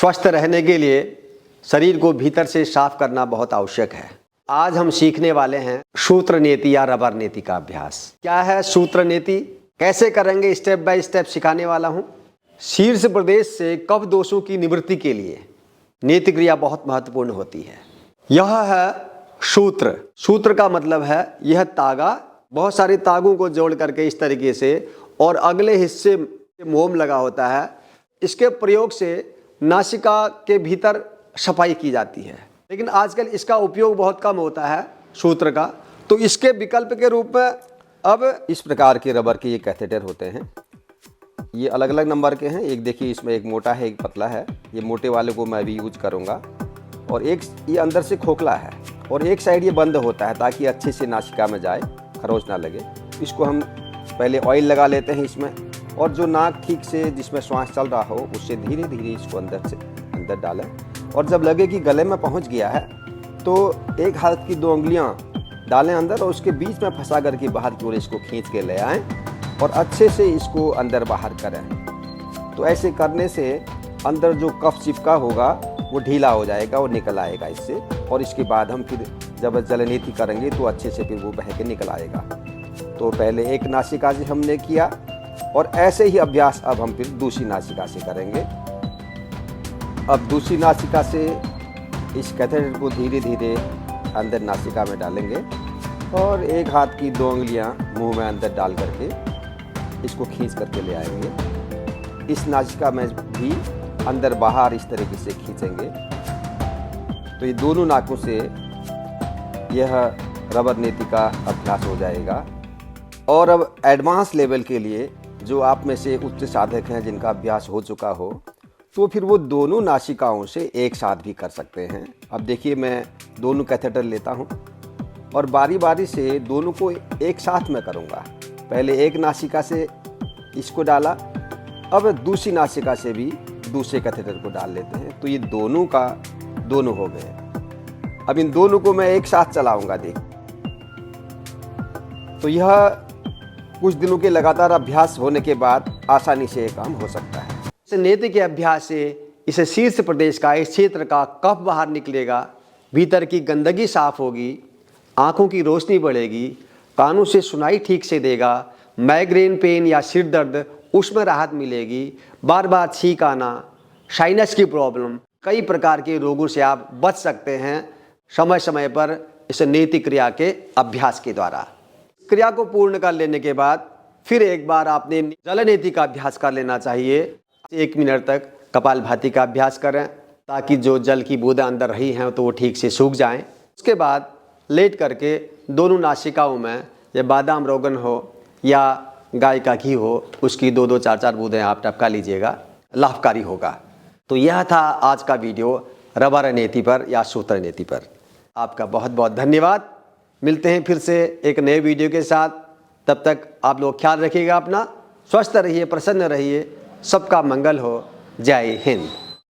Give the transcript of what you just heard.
स्वस्थ रहने के लिए शरीर को भीतर से साफ करना बहुत आवश्यक है। आज हम सीखने वाले हैं सूत्र नीति या रबर नीति का अभ्यास। क्या है सूत्र नीति, कैसे करेंगे, स्टेप बाय स्टेप सिखाने वाला हूँ। शीर्ष प्रदेश से कफ दोषों की निवृत्ति के लिए नीति क्रिया बहुत महत्वपूर्ण होती है। यह है सूत्र। सूत्र का मतलब है यह तागा, बहुत सारे तागों को जोड़ करके इस तरीके से, और अगले हिस्से में मोम लगा होता है। इसके प्रयोग से नासिका के भीतर सफाई की जाती है, लेकिन आजकल इसका उपयोग बहुत कम होता है सूत्र का। तो इसके विकल्प के रूप में अब इस प्रकार के रबर के ये कैथेटर होते हैं। ये अलग अलग नंबर के हैं। एक देखिए, इसमें एक मोटा है, एक पतला है। ये मोटे वाले को मैं भी यूज करूँगा। और एक ये अंदर से खोखला है और एक साइड ये बंद होता है ताकि अच्छे से नासिका में जाए, खरोच ना लगे। इसको हम पहले ऑयल लगा लेते हैं इसमें, और जो नाक ठीक से जिसमें श्वास चल रहा हो उससे धीरे धीरे इसको अंदर डालें। और जब लगे कि गले में पहुंच गया है तो एक हाथ की 2 उंगलियां डालें अंदर और उसके बीच में फंसा करके बाहर की ओर इसको खींच के ले आएँ और अच्छे से इसको अंदर बाहर करें। तो ऐसे करने से अंदर जो कफ चिपका होगा वो ढीला हो जाएगा और निकल आएगा इससे। और इसके बाद हम फिर जब जलनीति करेंगे तो अच्छे से फिर वो बह के निकल आएगा। तो पहले एक नासिका से हमने किया और ऐसे ही अभ्यास अब हम फिर दूसरी नासिका से करेंगे। अब दूसरी नासिका से इस कैथेटर को धीरे धीरे अंदर नासिका में डालेंगे और एक हाथ की 2 उंगलियां मुंह में अंदर डाल करके इसको खींच करके ले आएंगे। इस नासिका में भी अंदर बाहर इस तरीके से खींचेंगे। तो ये दोनों नाकों से यह रबर नीति का अभ्यास हो जाएगा। और अब एडवांस लेवल के लिए जो आप में से उच्च साधक हैं जिनका अभ्यास हो चुका हो, तो फिर वो दोनों नासिकाओं से एक साथ भी कर सकते हैं। अब देखिए, मैं दोनों कैथेटर लेता हूँ और बारी बारी से दोनों को एक साथ में करूँगा। पहले एक नासिका से इसको डाला, अब दूसरी नासिका से भी दूसरे कैथेटर को डाल लेते हैं। तो ये दोनों का दोनों हो गए। अब इन दोनों को मैं एक साथ चलाऊंगा। देख, तो यह कुछ दिनों के लगातार अभ्यास होने के बाद आसानी से ये काम हो सकता है। इस नीति के अभ्यास से इस शीर्ष प्रदेश का, इस क्षेत्र का कफ बाहर निकलेगा, भीतर की गंदगी साफ होगी, आंखों की रोशनी बढ़ेगी, कानों से सुनाई ठीक से देगा, माइग्रेन पेन या सिर दर्द उसमें राहत मिलेगी, बार बार छींक आना, साइनस की प्रॉब्लम, कई प्रकार के रोगों से आप बच सकते हैं समय समय पर इस नीति क्रिया के अभ्यास के द्वारा। क्रिया को पूर्ण कर लेने के बाद फिर एक बार आपने जल नीति का अभ्यास कर लेना चाहिए। 1 मिनट तक कपालभाति का अभ्यास करें ताकि जो जल की बूंदें अंदर रही हैं तो वो ठीक से सूख जाएं। उसके बाद लेट करके दोनों नासिकाओं में, या बादाम रोगन हो या गाय का घी हो, उसकी 2-2, 4-4 बूंदें आप टपका लीजिएगा, लाभकारी होगा। तो यह था आज का वीडियो रबर नीति पर या सूत्र नीति पर। आपका बहुत बहुत धन्यवाद। मिलते हैं फिर से एक नए वीडियो के साथ। तब तक आप लोग ख्याल रखिएगा अपना, स्वस्थ रहिए, प्रसन्न रहिए, सबका मंगल हो। जय हिंद।